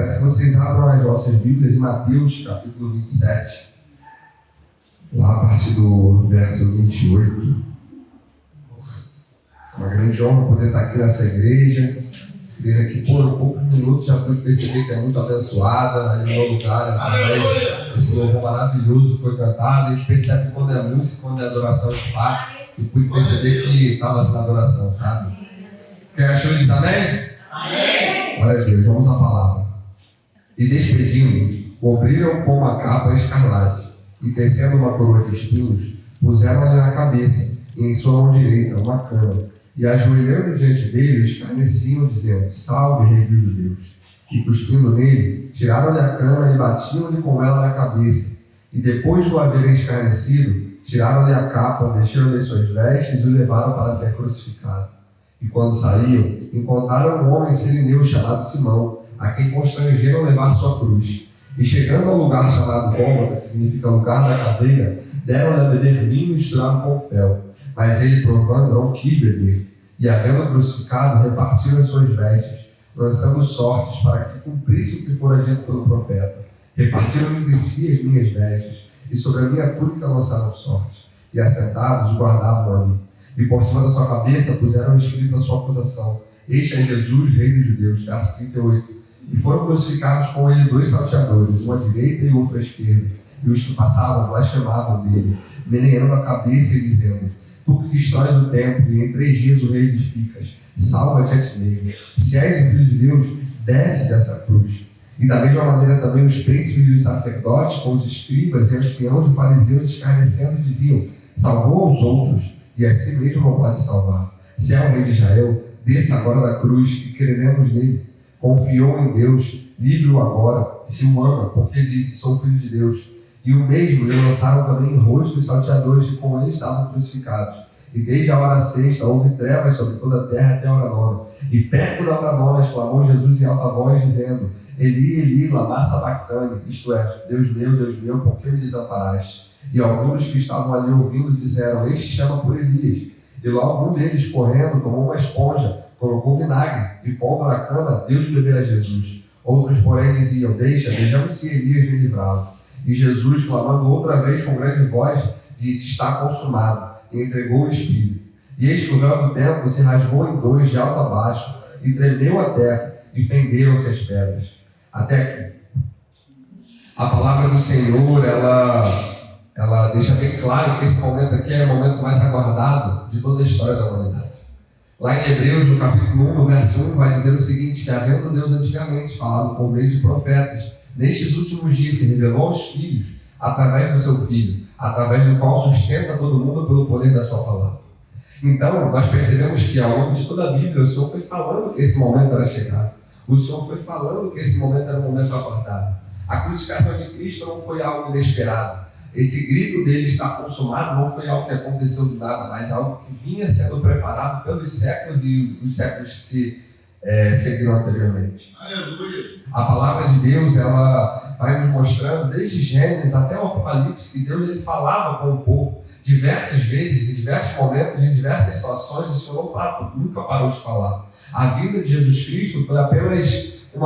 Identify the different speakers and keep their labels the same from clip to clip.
Speaker 1: peço que vocês abram as vossas Bíblias em Mateus, capítulo 27, lá a partir do verso 28. É uma grande honra poder estar aqui nessa igreja que por poucos minutos já pude perceber que é muito abençoada ali no meu lugar, através desse louvor maravilhoso que foi cantado. A gente percebe quando é música, quando é adoração de fato, e pude perceber que estava sendo adoração, sabe? Quem achou diz amém? Amém! Glória a Deus, vamos à palavra. E despedindo, cobriram com uma capa escarlate, e tecendo uma coroa de espinhos, puseram-lhe na cabeça, e em sua mão direita uma cana. E ajoelhando diante dele, escarneciam, dizendo: Salve, Rei dos Judeus! E cuspindo nele, tiraram-lhe a cana e batiam-lhe com ela na cabeça. E depois de o haverem escarnecido, tiraram-lhe a capa, vestiram-lhe suas vestes e o levaram para ser crucificado. E quando saíam, encontraram um homem sirineu chamado Simão, a quem constrangeram levar sua cruz. E chegando ao lugar chamado Gólgota, que significa lugar da caveira, deram-lhe a beber vinho misturado com fel. Mas ele, provando, não quis beber. E, havendo crucificado, repartiram as suas vestes, lançando sortes para que se cumprisse o que fora dito pelo profeta. Repartiram entre si as minhas vestes, e sobre a minha túnica lançaram sortes. E, assentados, guardavam ali. E por cima da sua cabeça puseram escrito a sua acusação: Este é Jesus, Rei dos Judeus. Verso 38. E foram crucificados com ele 2 salteadores, um à direita e outro à esquerda. E os que passavam blasfemavam dele, meneando a cabeça e dizendo: Tu que destróis o templo e em 3 dias o reedificas, salva-te a ti mesmo. Se és o Filho de Deus, desce dessa cruz. E da mesma maneira também os príncipes e os sacerdotes, com os escribas e anciãos e fariseus, escarnecendo, diziam: Salvou aos outros, e a si mesmo não pode salvar. Se é o Rei de Israel, desça agora da cruz, e creremos nele. Confiou em Deus, livre-o agora, se o ama, porque disse: Sou filho de Deus. E o mesmo lhe lançaram também em rosto os salteadores que com ele estavam crucificados. E desde a hora 6 houve trevas sobre toda a terra até a hora 9. E perto da hora 9 clamou Jesus em alta voz, dizendo: Eli, Eli, lama sabachthani, isto é, Deus meu, por que me desamparaste? E alguns que estavam ali ouvindo disseram: Este chama por Elias. E logo um deles, correndo, tomou uma esponja, colocou vinagre e pondo na cana, deu de beber a Jesus. Outros, porém, diziam: vejamos se Elias vem livrá-lo. E Jesus, clamando outra vez com grande voz, disse: Está consumado, e entregou o Espírito. E eis que o véu do templo se rasgou em 2 de alto a baixo, e tremeu a terra, e fenderam-se as pedras. Até aqui. A palavra do Senhor, ela deixa bem claro que esse momento aqui é o momento mais aguardado de toda a história da humanidade. Lá em Hebreus, no capítulo 1, no verso 1, vai dizer o seguinte: que havendo Deus antigamente falado por meio de profetas, nestes últimos dias se revelou aos filhos, através do seu Filho, através do qual sustenta todo mundo pelo poder da sua palavra. Então, nós percebemos que ao longo de toda a Bíblia, o Senhor foi falando que esse momento era chegado. O Senhor foi falando que esse momento era um momento aguardado. A crucificação de Cristo não foi algo inesperado. Esse grito dele está consumado não foi algo que aconteceu do nada, mas algo que vinha sendo preparado pelos séculos e os séculos que se seguiram anteriormente. Aleluia. A palavra de Deus, ela vai nos mostrando desde Gênesis até o Apocalipse que Deus ele falava com o povo diversas vezes, em diversos momentos, em diversas situações. O Senhor nunca parou de falar. A vinda de Jesus Cristo foi apenas um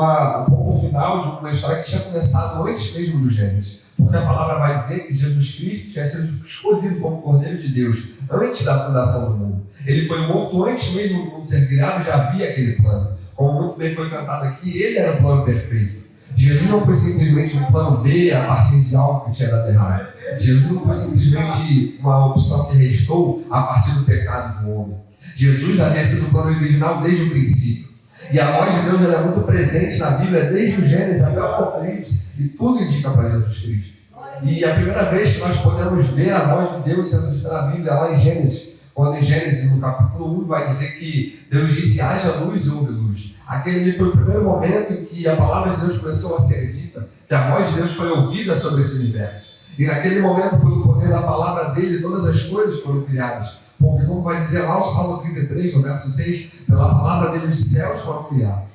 Speaker 1: ponto final de uma história que tinha começado antes mesmo do Gênesis. Porque a palavra vai dizer que Jesus Cristo tinha sido escolhido como Cordeiro de Deus antes da fundação do mundo. Ele foi morto antes mesmo do mundo ser criado, já havia aquele plano. Como muito bem foi cantado aqui, ele era o plano perfeito. Jesus não foi simplesmente um plano B a partir de algo que tinha dado errado. Jesus não foi simplesmente uma opção que restou a partir do pecado do homem. Jesus havia sido o plano original desde o princípio. E a voz de Deus é muito presente na Bíblia, desde o Gênesis até o Apocalipse, e tudo indica para Jesus Cristo. E a primeira vez que nós podemos ver a voz de Deus sendo dita na Bíblia, lá em Gênesis, quando em Gênesis, no capítulo 1, vai dizer que Deus disse: haja luz e houve luz. Aquele foi o primeiro momento em que a palavra de Deus começou a ser dita, que a voz de Deus foi ouvida sobre esse universo. E naquele momento, pelo poder da palavra dele, todas as coisas foram criadas. Porque, como vai dizer lá o Salmo 33, no verso 6, pela palavra dele os céus foram criados.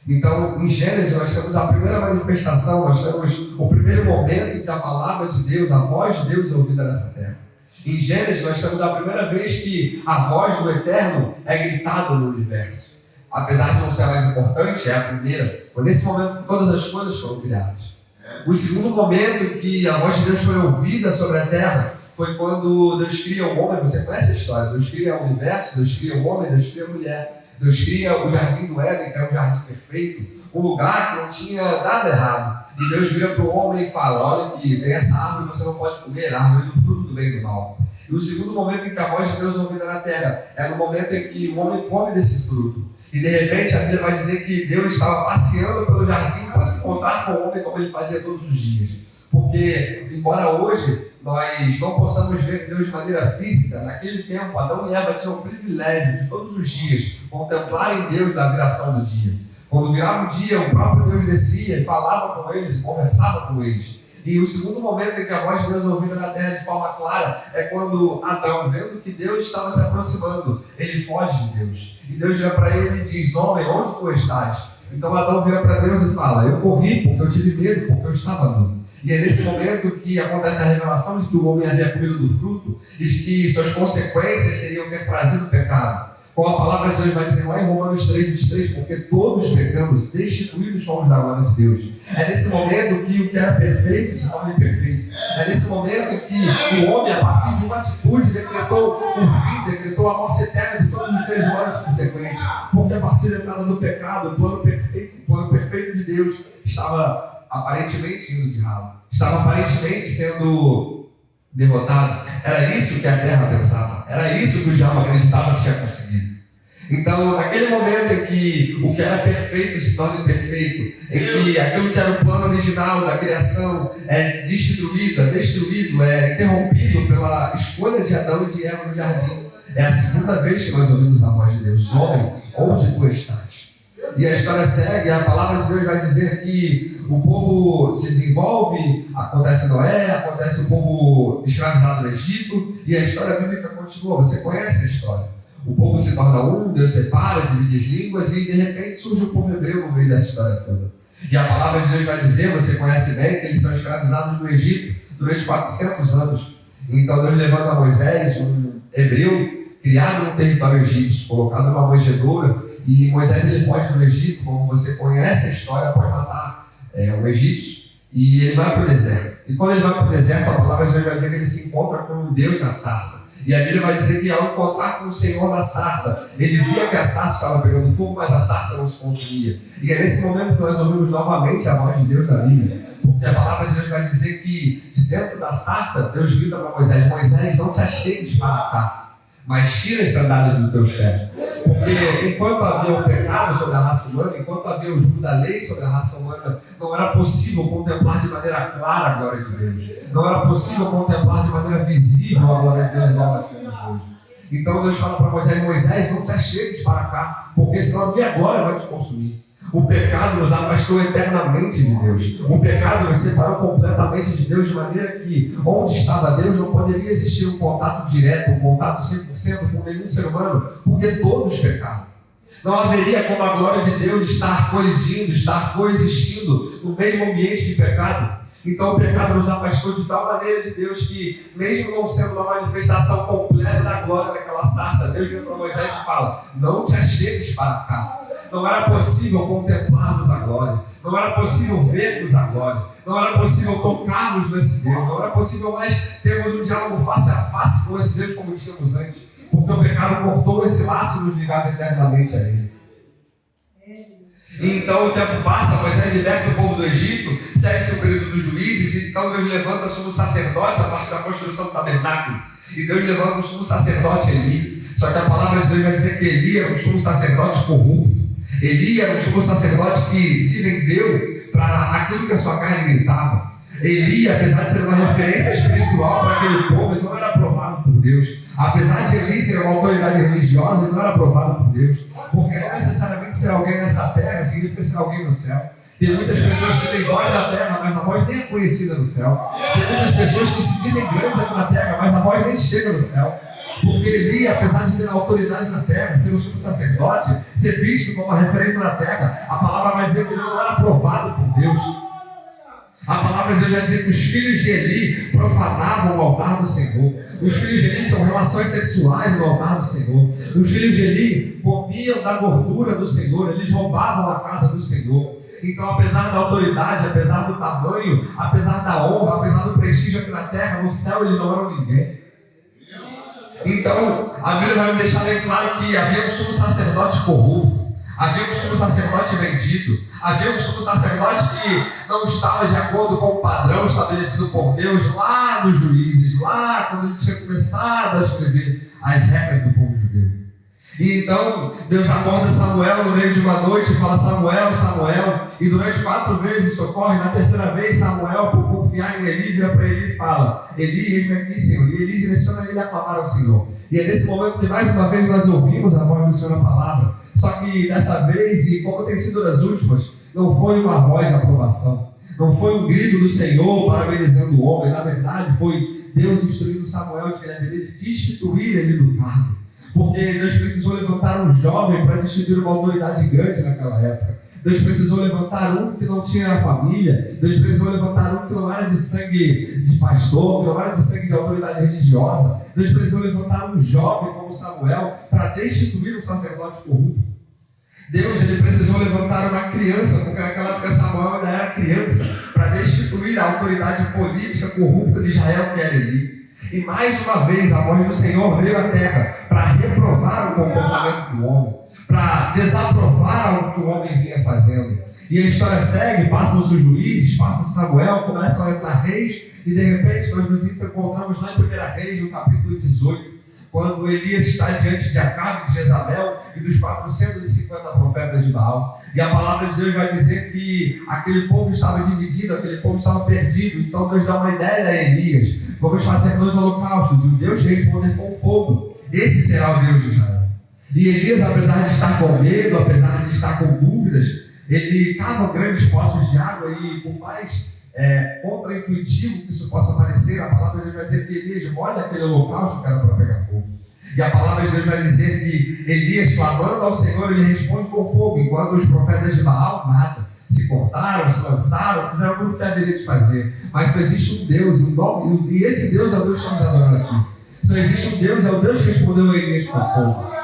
Speaker 1: Então, em Gênesis, nós temos a primeira manifestação, nós temos o primeiro momento em que a palavra de Deus, a voz de Deus é ouvida nessa terra. Em Gênesis, nós temos a primeira vez que a voz do Eterno é gritada no universo. apesar de não ser a mais importante, é a primeira. Foi nesse momento que todas as coisas foram criadas. O segundo momento em que a voz de Deus foi ouvida sobre a terra foi quando Deus cria o homem. Você conhece a história? Deus cria o universo, Deus cria o homem, Deus cria a mulher. Deus cria o jardim do Éden, que é um jardim perfeito, um lugar que não tinha nada errado. E Deus vira para o homem e fala: olha aqui, tem essa árvore que você não pode comer, a árvore do fruto do bem e do mal. E o segundo momento em que a voz de Deus é ouvida na terra é no momento em que o homem come desse fruto. E de repente a Bíblia vai dizer que Deus estava passeando pelo jardim para se encontrar com o homem como ele fazia todos os dias. Porque, embora hoje nós não possamos ver Deus de maneira física, naquele tempo Adão e Eva tinham o privilégio de todos os dias contemplarem Deus na viração do dia. Quando virava o dia, o próprio Deus descia e falava com eles, conversava com eles. E o segundo momento em que a voz de Deus é ouvida na terra de forma clara é quando Adão, vendo que Deus estava se aproximando, ele foge de Deus. E Deus vira para ele e diz: homem, onde tu estás? Então Adão vira para Deus e fala: eu corri porque eu tive medo, porque eu estava nu. E é nesse momento que acontece a revelação de que o homem havia comido do fruto e de que suas consequências seriam ter trazido pecado. Como a palavra de Deus vai dizer lá em Romanos 3:23, porque todos pecamos, destituídos somos da glória de Deus. É nesse momento que o que era perfeito se torna imperfeito. É nesse momento que o homem, a partir de uma atitude, decretou o fim, decretou a morte eterna de todos os seres humanos subsequentes. Porque a partir da entrada do pecado, o plano perfeito de Deus estava aparentemente indo de ralo. Estava aparentemente sendo derrotado. Era isso que a terra pensava. Era isso que o diabo acreditava que tinha conseguido. Então, naquele momento em que o que era perfeito se torna imperfeito, em que aquilo que era o plano original da criação é destruído, é interrompido pela escolha de Adão e de Eva no jardim, é a segunda vez que nós ouvimos a voz de Deus: homem, onde tu estás? E a história segue, a palavra de Deus vai dizer que o povo se desenvolve, acontece Noé, acontece o povo escravizado no Egito, e a história bíblica continua. Você conhece a história. O povo se torna um, Deus separa, divide as línguas, e de repente surge o povo hebreu no meio dessa história toda. E a palavra de Deus vai dizer, você conhece bem, que eles são escravizados no Egito durante 400 anos. Então Deus levanta Moisés, um hebreu, criado no território egípcio, colocado numa manjedoura, e Moisés ele foge do Egito, como você conhece a história, após matar o egípcio, e ele vai para o deserto. E quando ele vai para o deserto, a palavra de Deus vai dizer que ele se encontra com Deus na sarça. E a Bíblia vai dizer que ao encontrar com o Senhor na sarça, ele via que a sarça estava pegando fogo, mas a sarça não se consumia. E é nesse momento que nós ouvimos novamente a voz de Deus na Bíblia. Porque a palavra de Deus vai dizer que de dentro da sarça, Deus grita para Moisés: Moisés, não te achegues para cá, mas tira as sandálias do teu pé. Porque enquanto havia o pecado sobre a raça humana, enquanto havia o jugo da lei sobre a raça humana, não era possível contemplar de maneira clara a glória de Deus. Não era possível contemplar de maneira visível a glória de Deus igual nós temos hoje. Então Deus fala para Moisés: Moisés, não te achegues para cá, porque senão a minha glória vai te consumir. O pecado nos afastou eternamente de Deus. O pecado nos separou completamente de Deus, de maneira que onde estava Deus não poderia existir um contato direto, um contato 100% com nenhum ser humano, porque todos pecaram. Não haveria como a glória de Deus estar colidindo, estar coexistindo no mesmo ambiente de pecado. Então o pecado nos afastou de tal maneira de Deus que, mesmo não sendo uma manifestação completa da glória daquela sarça, Deus vem para Moisés e fala: não te achegues para cá. Não era possível contemplarmos a glória, não era possível vermos a glória, não era possível tocarmos nesse Deus, não era possível mais termos um diálogo face a face com esse Deus como tínhamos antes, porque o pecado cortou esse laço e nos ligava eternamente a Ele. E então o tempo passa, Moisés liberta o povo do Egito, segue-se o período dos juízes, e então Deus levanta sumo sacerdote a partir da construção do tabernáculo. E Deus levanta o sumo sacerdote Eli. Só que a palavra de Deus vai dizer que Eli era um sumo sacerdote corrupto. Eli era um sumo sacerdote que se vendeu para aquilo que a sua carne gritava. Eli, apesar de ser uma referência espiritual para aquele povo, ele não era aprovado por Deus. Apesar de Eli ser uma autoridade religiosa, ele não era aprovado por Deus. Porque não necessariamente ser alguém nessa terra significa ser alguém no céu. Tem muitas pessoas que têm voz na terra, mas a voz nem é conhecida no céu. Tem muitas pessoas que se dizem grandes aqui na terra, mas a voz nem chega no céu. Porque Eli, apesar de ter autoridade na terra, ser um sumo sacerdote, ser visto como uma referência na terra, a palavra vai dizer que ele não era aprovado por Deus. A palavra de Deus vai dizer que os filhos de Eli profanavam o altar do Senhor. Os filhos de Eli tinham relações sexuais no altar do Senhor. Os filhos de Eli comiam da gordura do Senhor, eles roubavam a casa do Senhor. Então, apesar da autoridade, apesar do tamanho, apesar da honra, apesar do prestígio aqui na terra, no céu eles não eram ninguém. Então, a Bíblia vai me deixar bem claro que havia um sumo sacerdote corrupto, havia um sumo sacerdote vendido, havia um sumo sacerdote que não estava de acordo com o padrão estabelecido por Deus lá nos Juízes, lá quando ele tinha começado a escrever as regras do povo judeu. E então Deus acorda Samuel no meio de uma noite e fala: Samuel, Samuel. E durante 4 vezes isso ocorre. Na terceira vez, Samuel, por confiar em Eli, vira para Eli e fala: Eli, eis-me aqui, Senhor. E Eli direciona ele a clamar ao Senhor. E é nesse momento que mais uma vez nós ouvimos a voz do Senhor na palavra. Só que dessa vez, e como tem sido das últimas, não foi uma voz de aprovação, não foi um grito do Senhor parabenizando o homem. Na verdade, foi Deus instruindo Samuel de que ele haveria de destituir ele do cargo. Porque Deus precisou levantar um jovem para destituir uma autoridade grande naquela época. Deus precisou levantar um que não tinha família. Deus precisou levantar um que não era de sangue de pastor, que não era de sangue de autoridade religiosa. Deus precisou levantar um jovem como Samuel para destituir um sacerdote corrupto. Deus, ele precisou levantar uma criança, porque naquela época Samuel ainda era criança, para destituir a autoridade política corrupta de Israel, que era Eli. E mais uma vez a voz do Senhor veio à terra para reprovar o comportamento do homem, para desaprovar o que o homem vinha fazendo. E a história segue, passam-se os juízes, passa Samuel, começa a entrar reis, e de repente nós nos encontramos lá em 1 Reis, no capítulo 18, quando Elias está diante de Acabe, de Jezabel e dos 450 profetas de Baal. E a palavra de Deus vai dizer que aquele povo estava dividido, aquele povo estava perdido. Então Deus dá uma ideia a Elias: vamos fazer 2 holocaustos, e o Deus responder com fogo. Esse será o Deus de Israel. E Elias, apesar de estar com medo, apesar de estar com dúvidas, ele cava grandes poços de água, e por mais contra-intuitivo que isso possa parecer, a palavra de Deus vai dizer que Elias molha aquele holocausto que era para pegar fogo. E a palavra de Deus vai dizer que Elias, clamando ao Senhor, ele responde com fogo, enquanto os profetas de Baal nada. Se cortaram, se lançaram, fizeram tudo o que haveria de fazer. Mas só existe um Deus, e esse Deus é o Deus que estamos adorando aqui. Só existe um Deus, é o Deus que respondeu a Elias com fogo.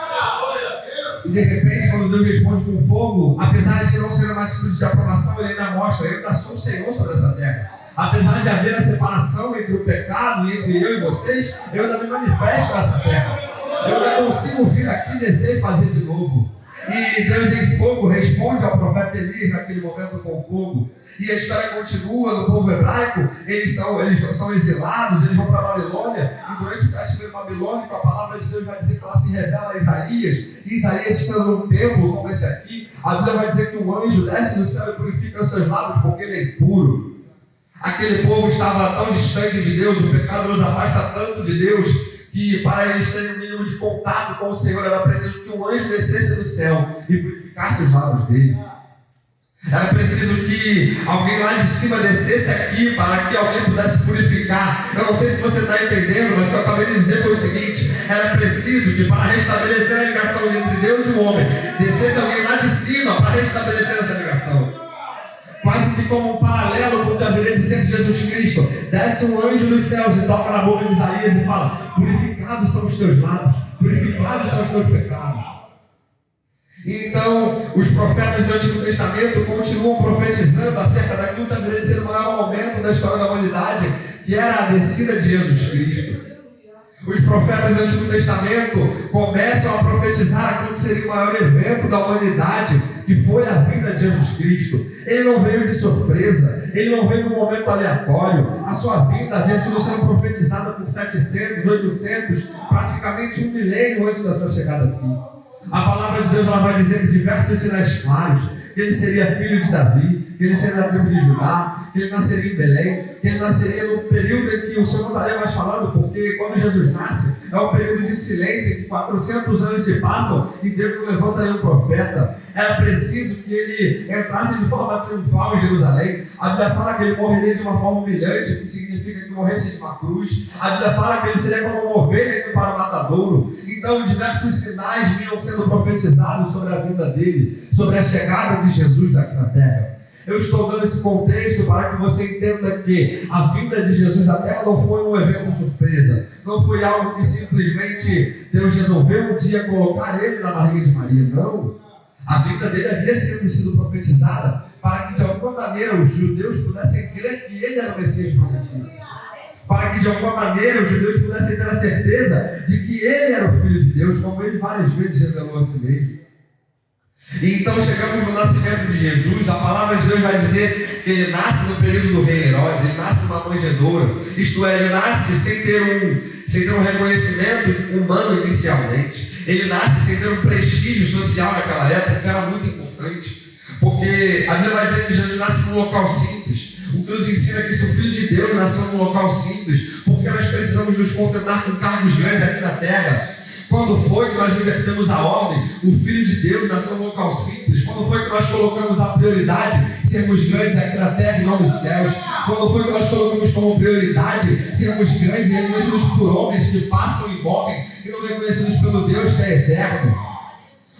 Speaker 1: E de repente, quando Deus responde com fogo, apesar de não ser uma atitude de aprovação, ele ainda mostra: eu ainda sou o Senhor sobre essa terra. Apesar de haver a separação entre o pecado e entre eu e vocês, eu ainda me manifesto nessa terra. Eu ainda consigo vir aqui, descer e fazer de novo. E Deus em fogo responde ao profeta Elias naquele momento com fogo. E a história continua no povo hebraico. Eles são exilados, eles vão para a Babilônia. E durante o cativeiro babilônico, a palavra de Deus vai dizer que ela se revela a Isaías. E Isaías, estando num templo como esse aqui, a Bíblia vai dizer que um anjo desce do céu e purifica os seus lábios, porque ele é impuro. Aquele povo estava tão distante de Deus, o pecado nos afasta tanto de Deus, que para eles terem um mínimo de contato com o Senhor era preciso que um anjo descesse do céu e purificasse os lábios dele. Era preciso que alguém lá de cima descesse aqui para que alguém pudesse purificar. Eu não sei se você está entendendo, mas o que eu acabei de dizer foi o seguinte: era preciso que para restabelecer a ligação entre Deus e o homem, descesse alguém lá de cima para restabelecer essa ligação. Quase que como um paralelo com o que haveria de ser de Jesus Cristo. Desce um anjo dos céus e toca na boca de Isaías e fala: purificados são os teus lábios, purificados são os teus pecados. E então, os profetas do Antigo Testamento continuam profetizando acerca daquilo que haveria de ser o maior momento da história da humanidade, que era a descida de Jesus Cristo. Os profetas do Antigo Testamento começam a profetizar aquilo que seria o maior evento da humanidade, que foi a vinda de Jesus Cristo. Ele não veio de surpresa, ele não veio num momento aleatório. A sua vinda havia sido sendo profetizada por 700, 800, praticamente 1 milênio antes da sua chegada aqui. A palavra de Deus ela vai dizer diversos sinais claros: que ele seria filho de Davi, que ele seria da tribo de Judá, que ele nasceria em Belém, que ele nasceria no período em que o Senhor não estaria mais falando, porque quando Jesus nasce é um período de silêncio, em que 400 anos se passam e Deus não levanta nenhum profeta. Era preciso que ele entrasse de forma triunfal em Jerusalém. A Bíblia fala que ele morreria de uma forma humilhante, que significa que morresse de uma cruz. A Bíblia fala que ele seria como uma ovelha indo para o matadouro. Então diversos sinais vinham sendo profetizados sobre a vida dele, sobre a chegada de Jesus aqui na terra. Eu estou dando esse contexto para que você entenda que a vinda de Jesus à Terra não foi um evento surpresa. Não foi algo que simplesmente Deus resolveu um dia colocar ele na barriga de Maria. Não. A vinda dele havia sido profetizada para que de alguma maneira os judeus pudessem crer que ele era o Messias prometido. Para que de alguma maneira os judeus pudessem ter a certeza de que ele era o Filho de Deus, como ele várias vezes revelou a si mesmo. E então chegamos no nascimento de Jesus. A palavra de Deus vai dizer que ele nasce no período do rei Herodes, ele nasce numa manjedoura, isto é, ele nasce sem ter um reconhecimento humano inicialmente, ele nasce sem ter um prestígio social naquela época, que era muito importante, porque a Bíblia vai dizer que Jesus nasce num local simples. O que nos ensina é que se o Filho de Deus nasceu num local simples, porque nós precisamos nos contentar com cargos grandes aqui na terra? Quando foi que nós invertemos a ordem? O Filho de Deus nasceu num local simples. Quando foi que nós colocamos a prioridade sermos grandes aqui na terra e não nos céus? Quando foi que nós colocamos como prioridade sermos grandes e reconhecidos por homens que passam e morrem e não reconhecidos pelo Deus que é eterno?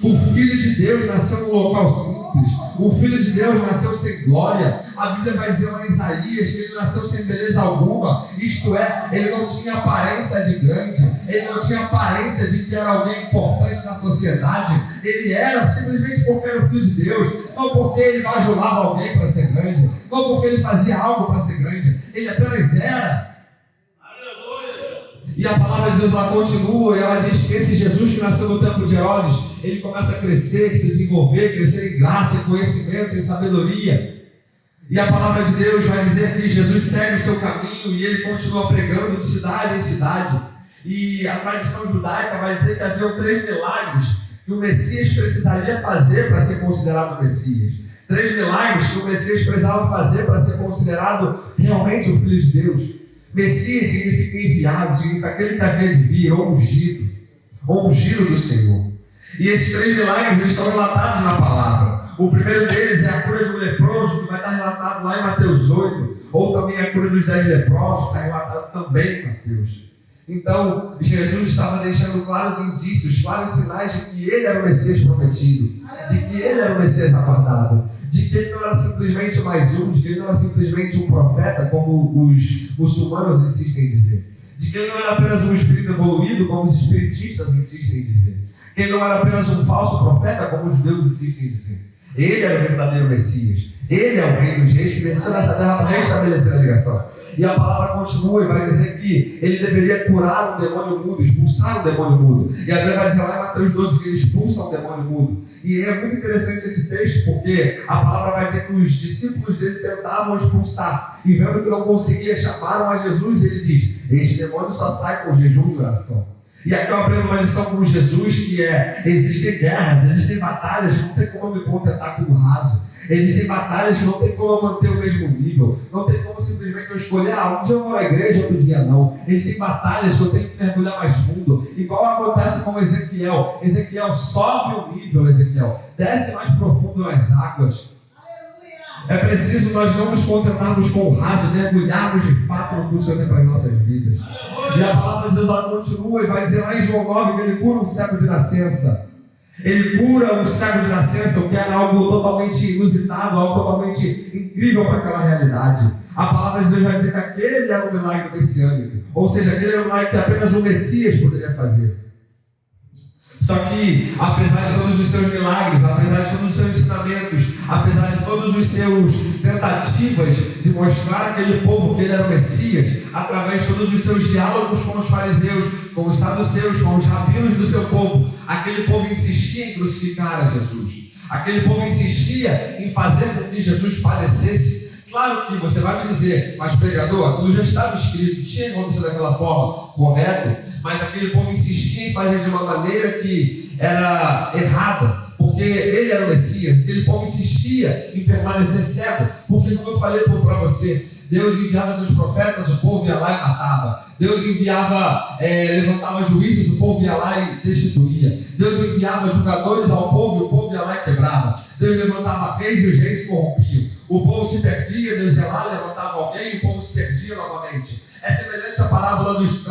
Speaker 1: O Filho de Deus nasceu num local simples. O Filho de Deus nasceu sem glória. A Bíblia vai dizer lá em Isaías que ele nasceu sem beleza alguma. Isto é, ele não tinha aparência de grande. Ele não tinha aparência de que era alguém importante na sociedade. Ele era simplesmente porque era o Filho de Deus. Não porque ele bajulava alguém para ser grande. Não porque ele fazia algo para ser grande. Ele apenas era. E a palavra de Deus ela continua e ela diz que esse Jesus que nasceu no tempo de Herodes, ele começa a crescer, se desenvolver, crescer em graça, em conhecimento, em sabedoria. E a palavra de Deus vai dizer que Jesus segue o seu caminho e ele continua pregando de cidade em cidade. E a tradição judaica vai dizer que havia 3 milagres que o Messias precisaria fazer para ser considerado Messias. 3 milagres que o Messias precisava fazer para ser considerado realmente o Filho de Deus. Messias significa enviado, significa aquele que havia de vir, ou ungido do Senhor. E esses 3 milagres eles estão relatados na palavra. O primeiro deles é a cura de um leproso, que vai estar relatado lá em Mateus 8, ou também a cura dos 10 leprosos, que está relatado também em Mateus. Então, Jesus estava deixando claros indícios, claros sinais de que ele era o Messias prometido, de que ele era o Messias aguardado, de que ele não era simplesmente mais um, de que ele não era simplesmente um profeta, como os muçulmanos insistem em dizer, de que ele não era apenas um espírito evoluído, como os espiritistas insistem em dizer, que ele não era apenas um falso profeta, como os judeus insistem em dizer. Ele era o verdadeiro Messias, ele é o Rei dos Reis que venceu nessa terra para restabelecer a ligação. E a palavra continua e vai dizer que ele deveria curar um demônio mudo, expulsar um demônio mudo. E a Bíblia vai dizer lá em Mateus 12 que ele expulsa um demônio mudo. E é muito interessante esse texto, porque a palavra vai dizer que os discípulos dele tentavam expulsar. E vendo que não conseguia, chamaram a Jesus e ele diz: este demônio só sai com jejum e oração. E aqui eu aprendo uma lição com Jesus, que existem guerras, existem batalhas que não tem como eu me contentar com o raso. Existem batalhas que não tem como eu manter o mesmo nível. Não tem como simplesmente eu escolher, um dia eu vou à igreja, outro dia não. Existem batalhas que eu tenho que mergulhar mais fundo. Igual acontece com Ezequiel. Ezequiel sobe o nível, desce mais profundo nas águas. É preciso nós não nos contentarmos com o raso, mergulharmos de fato no que o Senhor tem para as nossas vidas. E a palavra de Deus ela continua e vai dizer lá em João 9 que ele cura um cego de nascença. Ele cura um cego de nascença, o que era algo totalmente inusitado, algo totalmente incrível para aquela realidade. A palavra de Deus vai dizer que aquele era um milagre messiânico, ou seja, aquele era um milagre que apenas o Messias poderia fazer. Só que, apesar de todos os seus milagres, apesar de todos os seus ensinamentos, apesar de todos os seus tentativas de mostrar àquele povo que ele era o Messias, através de todos os seus diálogos com os fariseus, com os saduceus, com os rabinos do seu povo, aquele povo insistia em crucificar a Jesus. Aquele povo insistia em fazer com que Jesus padecesse. Claro que você vai me dizer, mas pregador, aquilo já estava escrito, tinha acontecido daquela forma, correto? Mas aquele povo insistia em fazer de uma maneira que era errada, porque ele era o Messias. Aquele povo insistia em permanecer cego, porque, como eu falei para você, Deus enviava seus profetas, o povo ia lá e matava. Deus enviava, levantava juízes, o povo ia lá e destituía. Deus enviava julgadores ao povo e o povo ia lá e quebrava. Deus levantava reis e os reis se corrompiam. O povo se perdia, Deus ia lá, levantava alguém e o povo se perdia novamente. É semelhante à parábola dos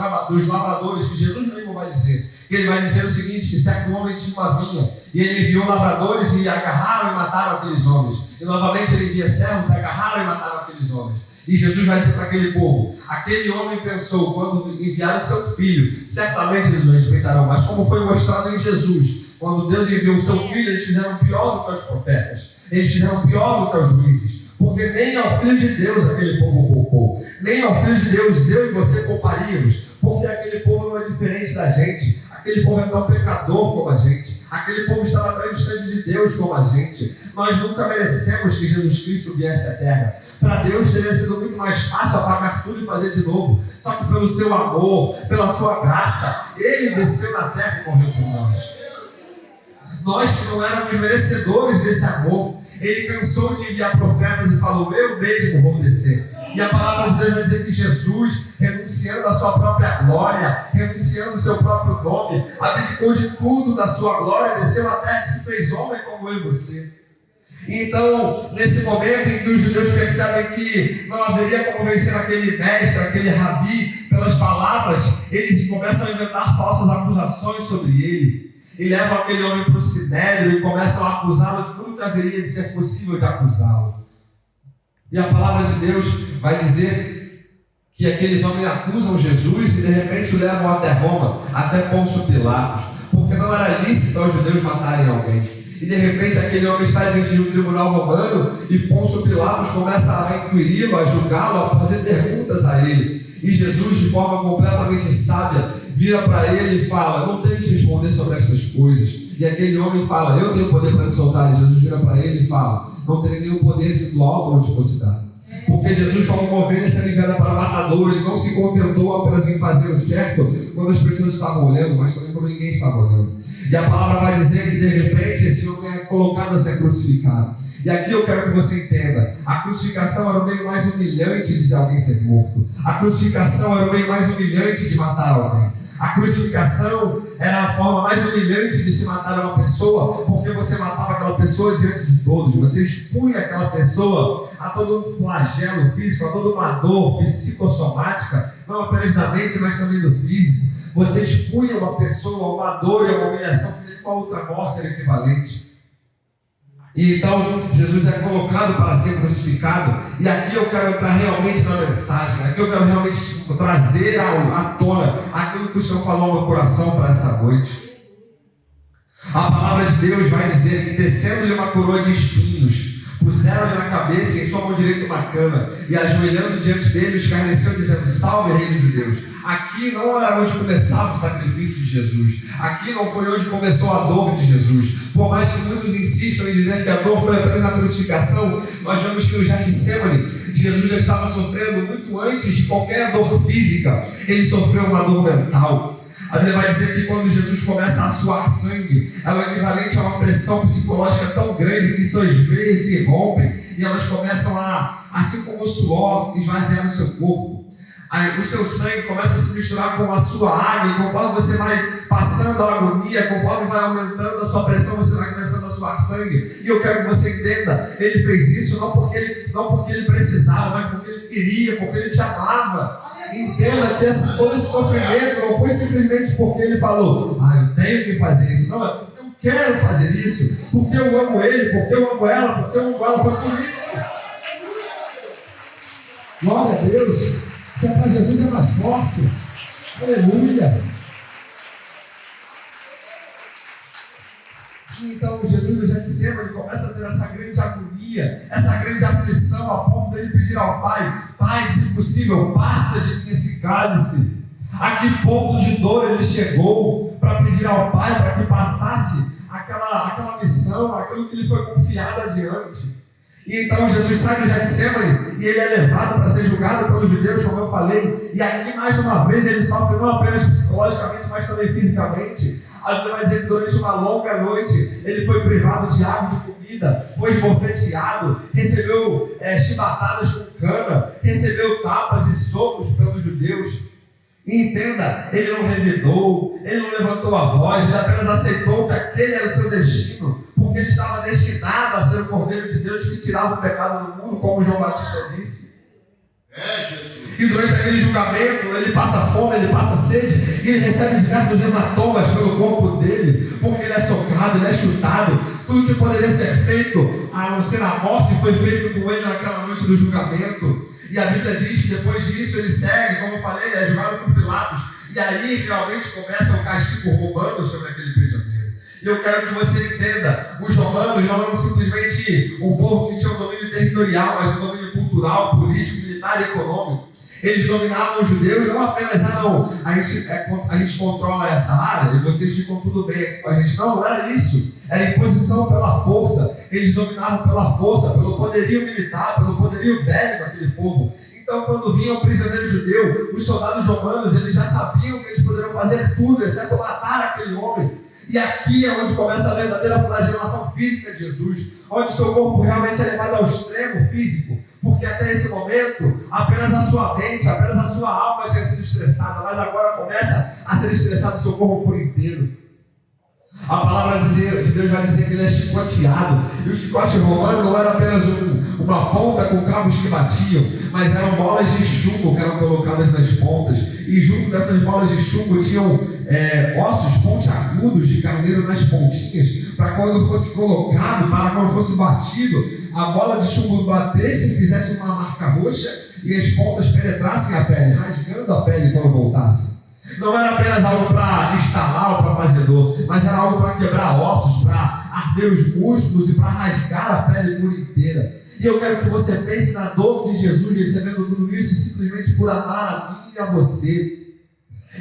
Speaker 1: lavradores, que Jesus mesmo vai dizer. Ele vai dizer o seguinte, que certo homem tinha uma vinha, e ele enviou lavradores e agarraram e mataram aqueles homens. E novamente ele envia servos, agarraram e mataram aqueles homens. E Jesus vai dizer para aquele povo: aquele homem pensou, quando enviaram seu filho, certamente eles o respeitarão. Mas como foi mostrado em Jesus, quando Deus enviou o seu filho, eles fizeram pior do que os profetas. Eles fizeram pior do que os juízes. Porque nem ao Filho de Deus aquele povo poupou. Nem ao Filho de Deus eu e você pouparíamos. Porque aquele povo não é diferente da gente. Aquele povo é tão pecador como a gente. Aquele povo estava tão distante de Deus como a gente. Nós nunca merecemos que Jesus Cristo viesse à terra. Para Deus teria sido muito mais fácil apagar tudo e fazer de novo. Só que pelo seu amor, pela sua graça, Ele desceu na terra e morreu por nós. Nós que não éramos merecedores desse amor, Ele pensou de enviar profetas e falou: eu mesmo vou descer. E a palavra de Deus vai dizer que Jesus, renunciando à sua própria glória, renunciando ao seu próprio nome, abdicou de tudo da sua glória, desceu à terra e se fez homem como eu e você. Então, nesse momento em que os judeus percebem que não haveria como vencer aquele mestre, aquele rabi, pelas palavras, eles começam a inventar falsas acusações sobre ele. E levam aquele homem para o sinédrio e começam a acusá-lo de tudo que haveria de ser possível de acusá-lo. E a palavra de Deus vai dizer que aqueles homens acusam Jesus e de repente o levam até Roma, até Pôncio Pilatos, porque não era lícito aos judeus matarem alguém. E de repente aquele homem está diante de um tribunal romano e Pôncio Pilatos começa a inquiri-lo, a julgá-lo, a fazer perguntas a ele. E Jesus, de forma completamente sábia, vira para ele e fala: não tenho que responder sobre essas coisas. E aquele homem fala: eu tenho poder para te soltar. E Jesus vira para ele e fala: não terei nenhum poder se do alto não te fosse dado. Porque Jesus, como uma ovelha sendo enviada para matador, ele não se contentou apenas em fazer o certo quando as pessoas estavam olhando, mas também quando ninguém estava olhando. E a palavra vai dizer que de repente esse homem é colocado a ser crucificado. E aqui eu quero que você entenda: a crucificação era o meio mais humilhante de alguém ser morto. A crucificação era o meio mais humilhante de matar alguém. A crucificação era a forma mais humilhante de se matar uma pessoa, porque você matava aquela pessoa diante de todos. Você expunha aquela pessoa a todo um flagelo físico, a toda uma dor psicossomática, não apenas da mente, mas também do físico. Você expunha uma pessoa a uma dor e a uma humilhação que nenhuma outra morte era equivalente. E então Jesus é colocado para ser crucificado. E aqui eu quero entrar realmente na mensagem. Aqui eu quero realmente trazer à tona aquilo que o Senhor falou no meu coração para essa noite. A palavra de Deus vai dizer que descendo-lhe uma coroa de espinhos, puseram-lhe na cabeça e em sua mão direita uma cana, e ajoelhando diante dele, escarneceu, dizendo: salve, rei dos judeus. Aqui não era onde começava o sacrifício de Jesus. Aqui não foi onde começou a dor de Jesus. Por mais que muitos insistam em dizer que a dor foi apenas na crucificação, nós vemos que no Getsemane, Jesus já estava sofrendo muito antes de qualquer dor física. Ele sofreu uma dor mental. A Bíblia vai dizer que quando Jesus começa a suar sangue, é o equivalente a uma pressão psicológica tão grande que suas veias se rompem e elas começam a, assim como o suor, esvaziar no seu corpo. Aí, o seu sangue começa a se misturar com a sua água, e conforme você vai passando a agonia, conforme vai aumentando a sua pressão, você vai começando a suar sangue. E eu quero que você entenda: ele fez isso não porque ele precisava, mas porque ele queria, porque ele te amava. Entenda que todo esse sofrimento não foi simplesmente porque ele falou: eu tenho que fazer isso. Não, eu quero fazer isso, porque eu amo ele, porque eu amo ela, porque eu amo ela. Foi por isso. Glória a Deus. Que é para Jesus é mais forte. Aleluia. Então Jesus no Getsemane começa a ter essa grande agonia, essa grande aflição, a ponto dele pedir ao Pai: Pai, se possível, passa de mim esse cálice. A que ponto de dor ele chegou para pedir ao Pai para que passasse aquela missão, aquilo que lhe foi confiado adiante. E então Jesus sai do Getsemane e ele é levado para ser julgado pelos judeus, como eu falei. E aqui mais uma vez ele sofre não apenas psicologicamente, mas também fisicamente. A Bíblia vai dizer que durante uma longa noite ele foi privado de água e de comida, foi esbofeteado, recebeu chibatadas com cana, recebeu tapas e socos pelos judeus. E entenda, ele não revidou, ele não levantou a voz, ele apenas aceitou que aquele era o seu destino, porque ele estava destinado a ser o Cordeiro de Deus que tirava o pecado do mundo, como João Batista disse. E durante aquele julgamento, ele passa fome, ele passa sede, e ele recebe diversos hematomas pelo corpo dele, porque ele é socado, ele é chutado. Tudo que poderia ser feito, a não ser a morte, foi feito com ele naquela noite do julgamento. E a Bíblia diz que depois disso ele segue, como eu falei, é julgado por Pilatos. E aí realmente começa o castigo romano sobre aquele prisioneiro. E eu quero que você entenda, os romanos não eram simplesmente um povo que tinha um domínio territorial, mas um domínio cultural, político, militar e econômico. Eles dominavam os judeus, não apenas, a gente controla essa área e vocês ficam tudo bem aqui com a gente. Não era isso. Era imposição pela força. Eles dominavam pela força, pelo poderio militar, pelo poderio bélico daquele povo. Então, quando vinha um prisioneiro judeu, os soldados romanos, eles já sabiam que eles poderiam fazer tudo, exceto matar aquele homem. E aqui é onde começa a verdadeira flagelação física de Jesus, onde o seu corpo realmente é levado ao extremo físico, porque até esse momento, apenas a sua mente, apenas a sua alma tinha sido estressada, mas agora começa a ser estressado o seu corpo por inteiro. A palavra de Deus vai dizer que ele é chicoteado. E o chicote romano não era apenas uma ponta com cabos que batiam, mas eram bolas de chumbo que eram colocadas nas pontas. E junto dessas bolas de chumbo tinham ossos pontiagudos de carneiro nas pontinhas, para quando fosse colocado, para quando fosse batido, a bola de chumbo batesse e fizesse uma marca roxa e as pontas penetrassem a pele, rasgando a pele quando voltasse. Não era apenas algo para instalar ou para fazer dor, mas era algo para quebrar ossos, para arder os músculos e para rasgar a pele por inteira. E eu quero que você pense na dor de Jesus recebendo tudo isso simplesmente por amar a mim e a você.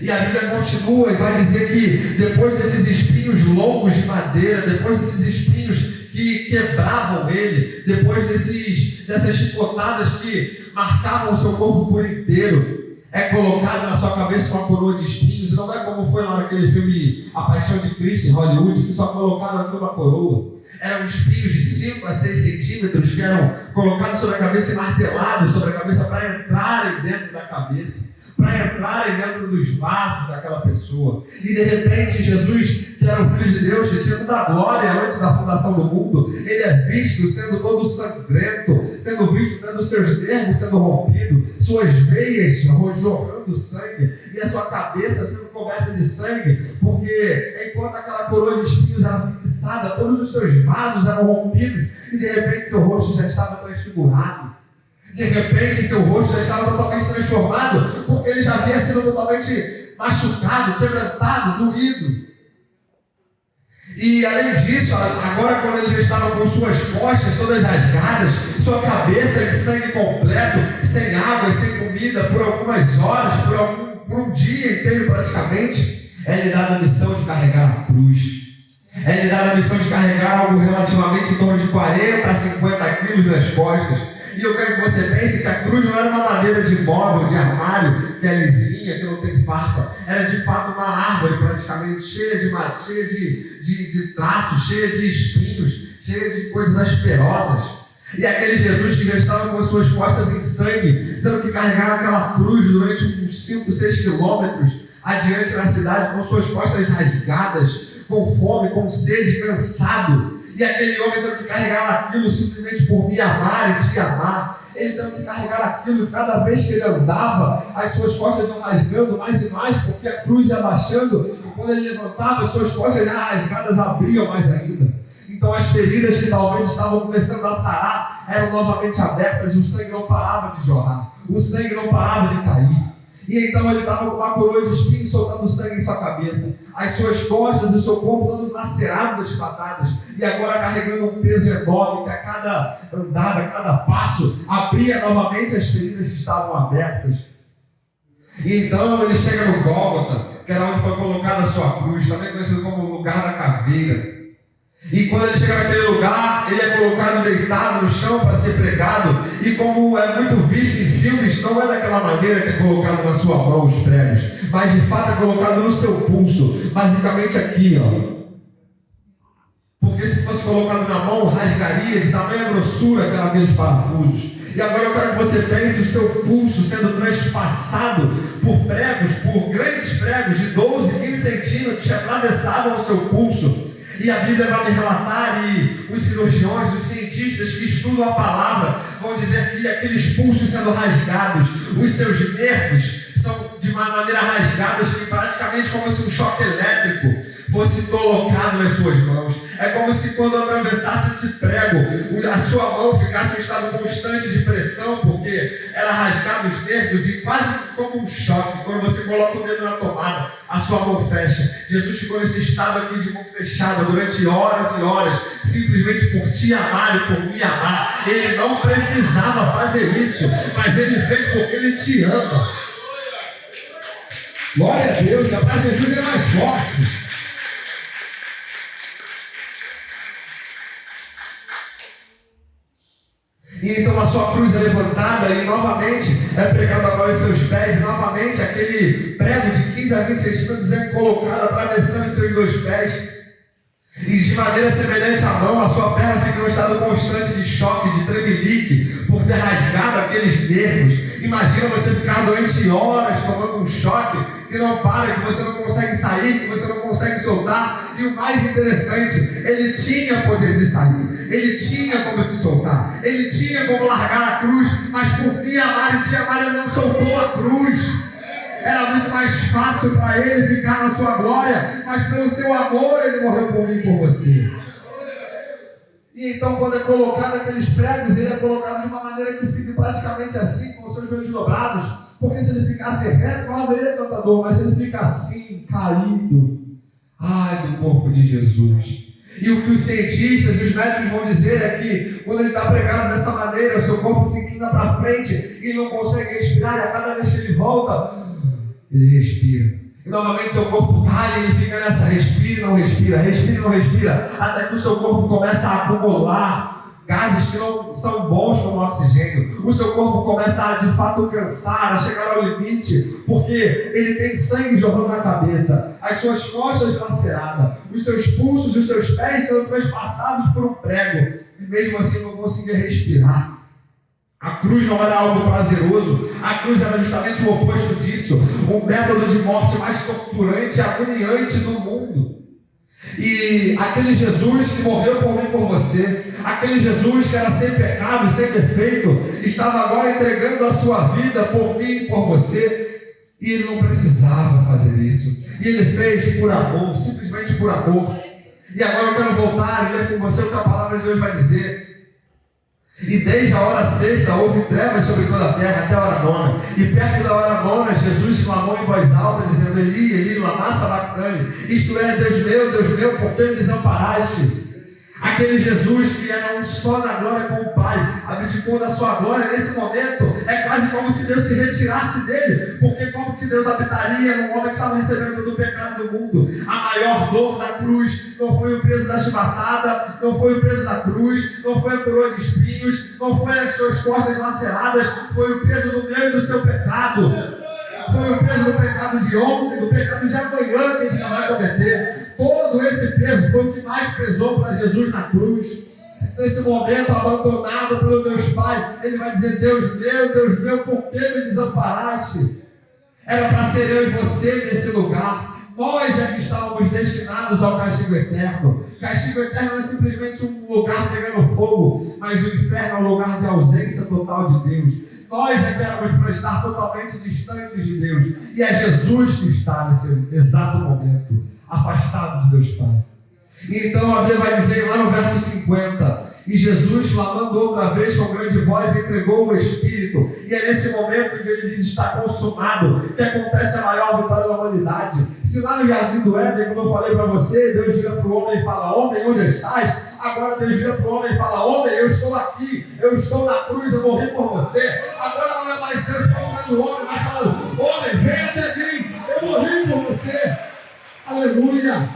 Speaker 1: E a Bíblia continua e vai dizer que depois desses espinhos longos de madeira, depois desses espinhos que quebravam ele, depois dessas chicotadas que marcavam o seu corpo por inteiro, é colocado na sua cabeça uma coroa de espinhos. Não é como foi lá naquele filme A Paixão de Cristo em Hollywood, que só colocaram aqui uma coroa. Eram espinhos de 5 a 6 centímetros que eram colocados sobre a cabeça e martelados sobre a cabeça para entrarem dentro da cabeça, para entrarem dentro dos vasos daquela pessoa. E de repente Jesus, que era o Filho de Deus, que tinha toda a glória antes da fundação do mundo, ele é visto sendo todo sangrento, sendo visto tendo seus nervos sendo rompidos, suas veias jorrando sangue e a sua cabeça sendo coberta de sangue, porque enquanto aquela coroa de espinhos era fixada, todos os seus vasos eram rompidos e de repente seu rosto já estava transfigurado. De repente seu rosto já estava totalmente transformado, porque ele já havia sido totalmente machucado, quebrantado, doído. E além disso, agora quando ele já estava com suas costas todas rasgadas, sua cabeça de sangue completo, sem água, sem comida, por algumas horas, por um dia inteiro praticamente, é lhe dada a missão de carregar a cruz. É lhe dada a missão de carregar algo relativamente em torno de 40 a 50 quilos nas costas. E eu quero que você pense que a cruz não era uma madeira de móvel, de armário, que é lisinha, que não tem farpa. Era de fato uma árvore praticamente, cheia de traços, cheia de espinhos, cheia de coisas asperosas. E aquele Jesus que já estava com as suas costas em sangue, tendo que carregar aquela cruz durante uns 5, 6 quilômetros adiante na cidade, com suas costas rasgadas, com fome, com sede, cansado. E aquele homem tendo que carregar aquilo simplesmente por me amar e te amar. Ele tendo que carregar aquilo, cada vez que ele andava, as suas costas iam rasgando mais e mais, porque a cruz ia baixando, e quando ele levantava, as suas costas já rasgadas abriam mais ainda. Então as feridas que talvez estavam começando a sarar eram novamente abertas e o sangue não parava de jorrar, o sangue não parava de cair. E então ele estava com uma coroa de espinhos soltando sangue em sua cabeça, as suas costas e o seu corpo todos lacerados das patadas, e agora carregando um peso enorme que a cada andada, a cada passo, abria novamente as feridas que estavam abertas. E então ele chega no Gólgota, que era onde foi colocada a sua cruz, também conhecido como o lugar da caveira. E quando ele chega naquele lugar, ele é colocado deitado no chão para ser pregado. E como é muito visto em filmes, não é daquela maneira que é colocado na sua mão os pregos, mas de fato é colocado no seu pulso, basicamente aqui, ó. Porque se fosse colocado na mão, rasgaria de tamanha grossura aqueles parafusos. E agora eu quero que você pense o seu pulso sendo transpassado por pregos, por grandes pregos de 12, 15 centímetros que atravessavam o seu pulso. E a Bíblia vai me relatar, e os cirurgiões, os cientistas que estudam a palavra vão dizer que aqueles pulsos sendo rasgados, os seus nervos são de uma maneira rasgados, que praticamente como se um choque elétrico fosse colocado nas suas mãos. É como se quando atravessasse esse prego, a sua mão ficasse em estado constante de pressão, porque era rasgado os nervos e quase como um choque. Quando você coloca o dedo na tomada, a sua mão fecha. Jesus ficou nesse estado aqui de mão fechada durante horas e horas, simplesmente por te amar e por me amar. Ele não precisava fazer isso, mas ele fez porque ele te ama. Glória a Deus, para Jesus é mais forte. E então a sua cruz é levantada e novamente é pregado agora em seus pés, e novamente aquele prego de 15 a 20 centímetros é colocado atravessando os seus dois pés. E de maneira semelhante à mão, a sua perna fica em um estado constante de choque, de tremelique, por ter rasgado aqueles nervos. Imagina você ficar doente horas tomando um choque que não para, que você não consegue sair, que você não consegue soltar. E o mais interessante, ele tinha poder de sair, ele tinha como se soltar, ele tinha como largar a cruz, mas por me amar e te amar, ele não soltou a cruz. Era muito mais fácil para ele ficar na sua glória, mas pelo seu amor ele morreu por mim e por você. E então quando é colocado aqueles pregos, ele é colocado de uma maneira que fique praticamente assim, com os seus joelhos dobrados, porque se ele ficasse reto, não haveria tanta dor, mas se ele fica assim, caído, ai do corpo de Jesus. E o que os cientistas e os médicos vão dizer é que quando ele está pregado dessa maneira, o seu corpo se inclina para frente e não consegue respirar, e a cada vez que ele volta, ele respira. E novamente seu corpo cai e ele fica nessa, respira e não respira, até que o seu corpo começa a acumular gases que não são bons como o oxigênio. O seu corpo começa a de fato cansar, a chegar ao limite, porque ele tem sangue jorrando na cabeça, as suas costas laceradas, os seus pulsos e os seus pés sendo transpassados por um prego, e mesmo assim não conseguia respirar. A cruz não era algo prazeroso, a cruz era justamente o oposto disso, um método de morte mais torturante e agoniante do mundo. E aquele Jesus que morreu por mim e por você, aquele Jesus que era sem pecado e sem defeito, estava agora entregando a sua vida por mim e por você, e ele não precisava fazer isso, e ele fez por amor, simplesmente por amor. E agora eu quero voltar e ler com você o que a palavra de Deus vai dizer. E desde a hora sexta houve trevas sobre toda a terra até a hora nona. E perto da hora nona, Jesus clamou em voz alta, dizendo: Eli, Eli, lama sabachthani. Isto é, Deus meu, por que me desamparaste? Aquele Jesus que era um só na glória com o Pai, abdicou da sua glória. Nesse momento, é quase como se Deus se retirasse dele, porque como que Deus habitaria num homem que estava recebendo todo o pecado do mundo? A maior dor da cruz não foi o peso da chibatada, não foi o peso da cruz, não foi a coroa de espinhos, não foi as suas costas laceradas, foi o peso do meu e do seu pecado. Foi o peso do pecado de ontem, do pecado de amanhã que a gente não vai cometer. Todo esse peso foi o que mais pesou para Jesus na cruz. Nesse momento, abandonado pelo Deus Pai, ele vai dizer: Deus meu, por que me desamparaste? Era para ser eu e você nesse lugar. Nós é que estávamos destinados ao castigo eterno. Castigo eterno não é simplesmente um lugar pegando fogo, mas o inferno é um lugar de ausência total de Deus. Nós é que éramos para estar totalmente distantes de Deus. E é Jesus que está nesse exato momento afastado de Deus Pai. E então a Bíblia vai dizer lá no verso 50: e Jesus, clamando outra vez com grande voz, entregou o Espírito. E é nesse momento que ele diz: está consumado, que acontece a maior vitória da humanidade. Se lá no Jardim do Éden, como eu falei para você, Deus vira para o homem e fala: homem, onde estás? Agora Deus vira para o homem e fala: homem, eu estou aqui, eu estou na cruz, eu morri por você. Agora não é mais Deus procurando o homem, mas falando: homem, vem até mim, eu morri por você. Aleluia!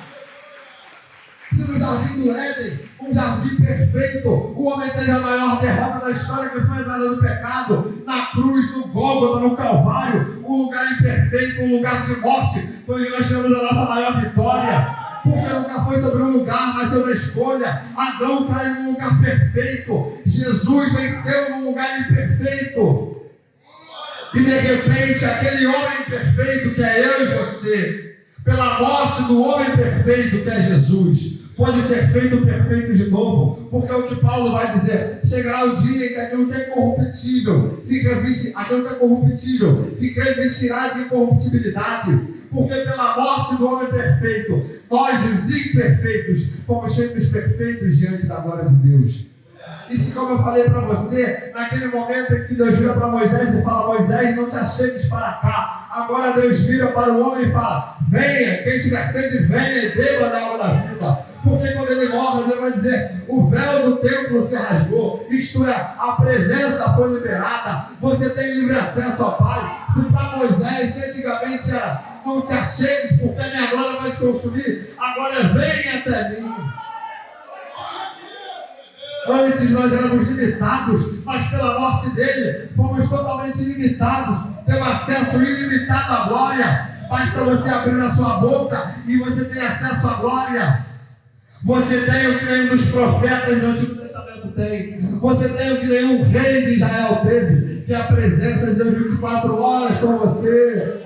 Speaker 1: Se no Jardim do Éden, um jardim perfeito, o homem teve a maior derrota da história, que foi a entrada do pecado, na cruz, no Gólgota, no Calvário, um lugar imperfeito, um lugar de morte, foi onde nós tivemos a nossa maior vitória. Porque nunca foi sobre um lugar, mas sobre a escolha. Adão caiu num lugar perfeito, Jesus venceu num lugar imperfeito. E de repente, aquele homem perfeito que é eu e você, pela morte do homem perfeito que é Jesus, pode ser feito perfeito de novo, porque é o que Paulo vai dizer: chegará o dia em que aquilo que é corruptível se revestirá de incorruptibilidade,
Speaker 2: porque pela morte do homem perfeito, nós, os imperfeitos, fomos feitos perfeitos diante da glória de Deus. E se, como eu falei para você, naquele momento em que Deus vira para Moisés e fala: Moisés, não te achegues para cá. Agora Deus vira para o homem e fala: venha, quem estiver sede, venha e beba da água da vida. Porque quando ele morre, ele vai dizer: o véu do templo se rasgou, isto é, a presença foi liberada, você tem livre acesso ao Pai. Se para Moisés, se antigamente era: não te achegues porque a minha glória vai te consumir, agora venha até mim. Antes nós éramos limitados, mas pela morte dele fomos totalmente limitados. Temos acesso ilimitado à glória. Basta você abrir a sua boca e você tem acesso à glória. Você tem o que nenhum dos profetas do Antigo Testamento tem. Você tem o que nenhum rei de Israel teve, que é a presença de Deus 24 horas com você.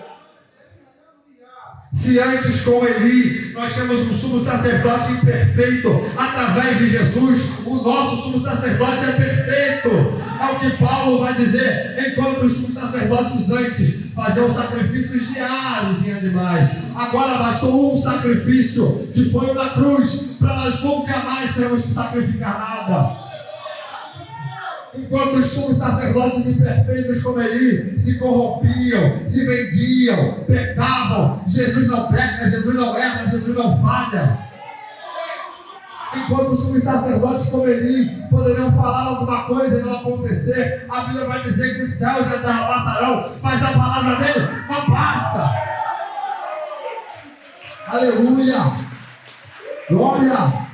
Speaker 2: Se antes com Eli nós temos um sumo sacerdote imperfeito, através de Jesus, o nosso sumo sacerdote é perfeito. É o que Paulo vai dizer, enquanto os sumos sacerdotes antes faziam sacrifícios diários em animais, agora bastou um sacrifício, que foi uma cruz, para nós nunca mais termos que sacrificar nada. Enquanto os sumos sacerdotes imperfeitos como Eli se corrompiam, se vendiam, pecavam, Jesus não peca, Jesus não erra, Jesus não falha. Enquanto os sumos sacerdotes como Eli poderiam falar alguma coisa e não acontecer, a Bíblia vai dizer que os céus e a terra passarão, mas a palavra dele não passa. Aleluia! Glória!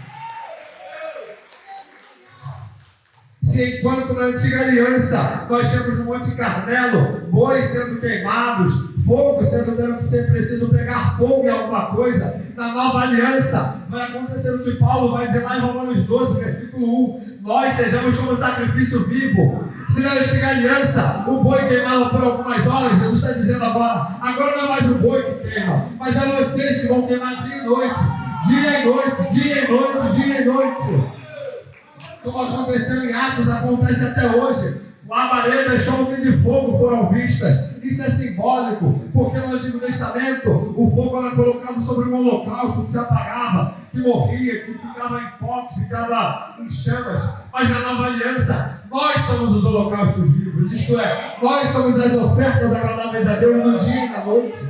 Speaker 2: Se enquanto na antiga aliança nós temos no Monte Carmelo bois sendo queimados, fogo sendo tendo que ser preciso pegar fogo em alguma coisa, na nova aliança vai acontecer o que Paulo vai dizer lá em Romanos 12, versículo 1: nós sejamos como sacrifício vivo. Se na antiga aliança o boi queimava por algumas horas, Jesus está dizendo agora não é mais o boi que queima, mas é vocês que vão queimar dia e noite, dia e noite, dia e noite, dia e noite. Como aconteceu em Atos, acontece até hoje. Labaredas chove de fogo foram vistas. Isso é simbólico, porque no Antigo Testamento o fogo era colocado sobre um holocausto que se apagava, que morria, que ficava em pó, que ficava em chamas. Mas na nova aliança, nós somos os holocaustos vivos, isto é, nós somos as ofertas agradáveis a Deus no dia e na noite.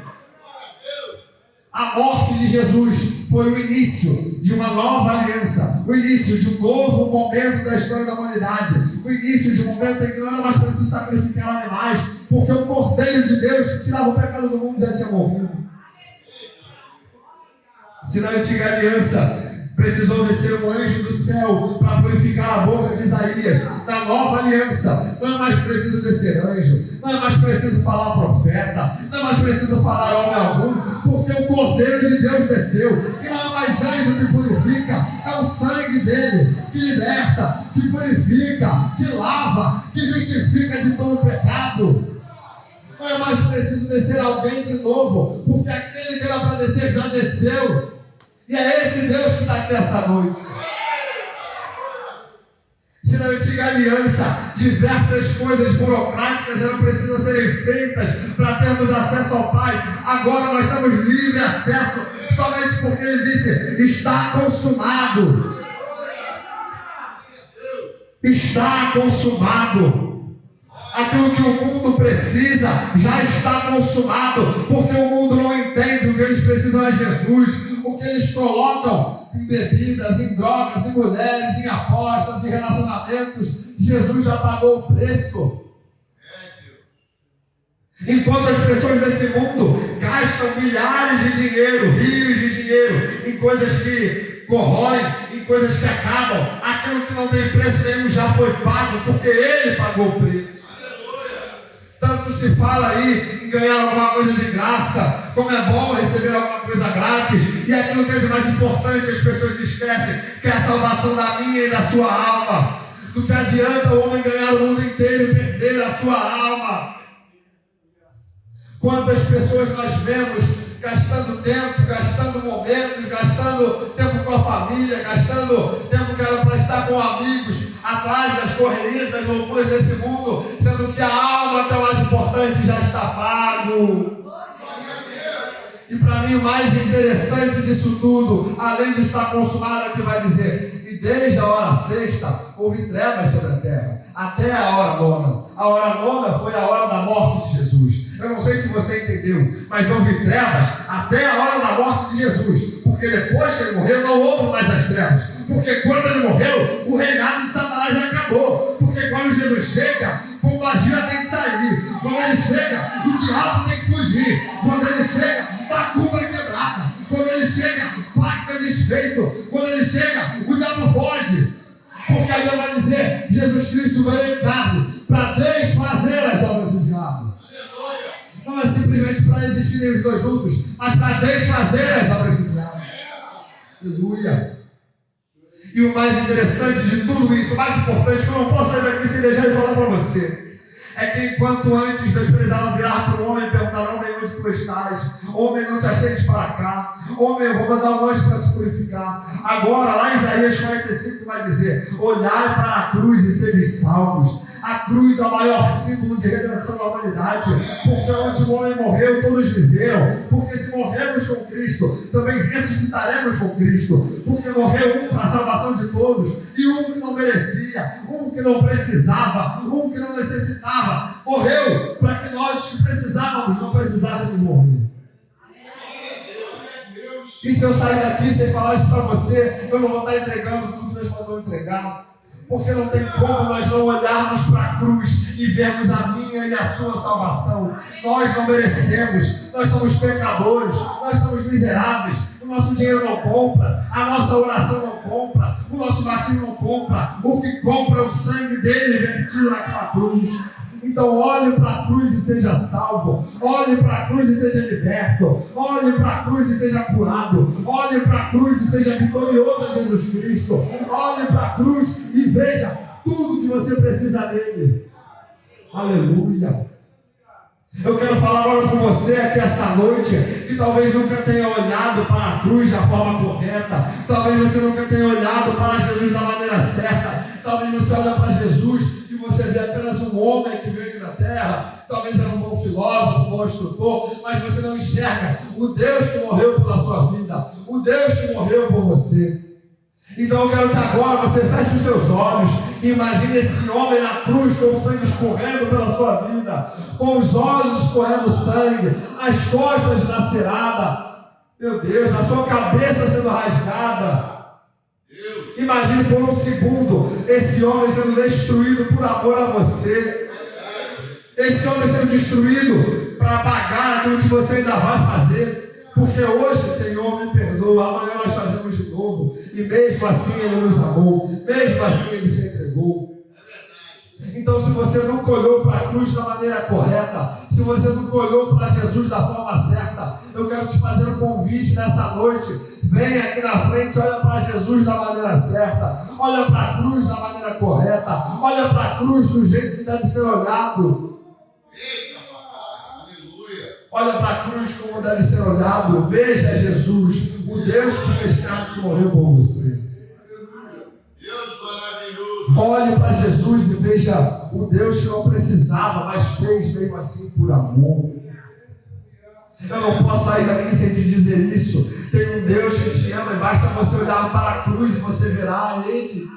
Speaker 2: A morte de Jesus foi o início de uma nova aliança, o início de um novo momento da história da humanidade, o início de um momento em que não era mais preciso sacrificar animais, porque o Cordeiro de Deus que tirava o pecado do mundo já tinha morrido. Se na antiga aliança precisou descer um anjo do céu para purificar a boca de Isaías, na nova aliança não é mais preciso descer anjo, não é mais preciso falar profeta, não é mais preciso falar homem algum, porque o Cordeiro de Deus desceu, e não é mais anjo que purifica, é o sangue dele que liberta, que purifica, que lava, que justifica de todo pecado. Não é mais preciso descer alguém de novo, porque aquele que era para descer já desceu. E é esse Deus que está aqui essa noite. Se na antiga aliança diversas coisas burocráticas eram precisas serem feitas para termos acesso ao Pai, agora nós temos livre acesso, somente porque Ele disse: está consumado. Está consumado. Aquilo que o mundo precisa já está consumado, porque o mundo não entende. O que eles precisam é Jesus. O que eles colocam em bebidas, em drogas, em mulheres, em apostas, em relacionamentos, Jesus já pagou o preço. Enquanto as pessoas desse mundo gastam milhares de dinheiro, rios de dinheiro, em coisas que corroem, em coisas que acabam, aquilo que não tem preço nenhum já foi pago, porque Ele pagou o preço. Tanto se fala aí em ganhar alguma coisa de graça, como é bom receber alguma coisa grátis, e aquilo que é mais importante as pessoas esquecem, que é a salvação da minha e da sua alma. Do que adianta o homem ganhar o mundo inteiro e perder a sua alma? Quantas pessoas nós vemos gastando tempo, gastando momentos, gastando tempo com a família, gastando tempo que era para estar com amigos, atrás das correrias, das loucuras desse mundo, sendo que a alma, que é o mais importante, já está pago. E mim, o mais interessante disso tudo, além de estar consumado, é que vai dizer: e desde a hora sexta houve trevas sobre a terra, até a hora nona. A hora nona foi a hora da morte de Jesus. Eu não sei se você entendeu, mas houve trevas até a hora da morte de Jesus, porque depois que ele morreu não houve mais as trevas, porque quando ele morreu o reinado de Satanás acabou, porque quando Jesus chega, pombagira tem que sair, quando ele chega o diabo tem que fugir, quando ele chega macumba é quebrada, quando ele chega pacto é desfeito, quando ele chega o diabo foge, porque a Bíblia vai dizer: Jesus Cristo veio em carne para desfazer as obras do diabo. Não é simplesmente para existirem os dois juntos, mas para desfazer as obras do diabo. Aleluia. E o mais interessante de tudo isso, o mais importante, que eu não posso sair daqui sem deixar de falar para você, é que enquanto antes Deus precisava virar para o homem e perguntar: homem, onde tu estás? Homem, não te achegues para cá. Homem, eu vou mandar um anjo para te purificar. Agora, lá em Isaías 45 vai dizer: olhai para a cruz e sede salvos. A cruz é o maior símbolo de redenção da humanidade, porque onde o homem morreu, todos viveram, porque se morremos com Cristo, também ressuscitaremos com Cristo, porque morreu um para a salvação de todos, e um que não merecia, um que não precisava, um que não necessitava, morreu para que nós que precisávamos não precisássemos morrer. E se eu sair daqui sem falar isso para você, eu não vou estar entregando tudo que Deus mandou entregar. Porque não tem como nós não olharmos para a cruz e vermos a minha e a sua salvação. Nós não merecemos, nós somos pecadores, nós somos miseráveis, o nosso dinheiro não compra, a nossa oração não compra, o nosso batismo não compra, o que compra é o sangue dele vertido naquela cruz. Então olhe para a cruz e seja salvo, olhe para a cruz e seja liberto, olhe para a cruz e seja curado, olhe para a cruz e seja vitorioso em Jesus Cristo, olhe para a cruz e veja tudo que você precisa dele. Aleluia. Eu quero falar agora com você aqui essa noite, que talvez nunca tenha olhado para a cruz da forma correta, talvez você nunca tenha olhado para Jesus da maneira certa, talvez você olhe para Jesus e você vê apenas um homem que veio aqui na terra, talvez era um bom filósofo, um bom instrutor, mas você não enxerga o Deus que morreu pela sua vida, o Deus que morreu por você. Então eu quero que agora você feche os seus olhos e imagine esse homem na cruz com o sangue escorrendo pela sua vida, com os olhos escorrendo sangue, as costas dilaceradas, meu Deus, a sua cabeça sendo rasgada. Imagine por um segundo esse homem sendo destruído por amor a você, esse homem sendo destruído para pagar aquilo que você ainda vai fazer. Porque hoje, Senhor, me perdoa, amanhã nós fazemos de novo. E mesmo assim Ele nos amou, mesmo assim Ele se entregou. Então, se você nunca olhou para a cruz da maneira correta, se você nunca olhou para Jesus da forma certa, eu quero te fazer um convite nessa noite. Venha aqui na frente, olha para Jesus da maneira certa, olha para a cruz da maneira correta, olha para a cruz do jeito que deve ser olhado. Olha para a cruz como deve ser olhado. Veja Jesus, o Deus que fez carne, que morreu por você.
Speaker 3: Deus maravilhoso.
Speaker 2: Olhe para Jesus e veja o Deus que não precisava, mas fez mesmo assim por amor. Eu não posso sair daqui sem te dizer isso. Tem um Deus que te ama e basta você olhar para a cruz e você verá Ele.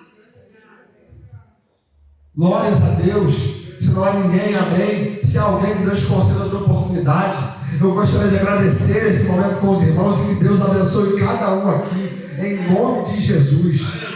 Speaker 2: Glórias a Deus. Se não há ninguém, amém. Se há alguém, que Deus conceda outra oportunidade. Eu gostaria de agradecer esse momento com os irmãos e que Deus abençoe cada um aqui, em nome de Jesus.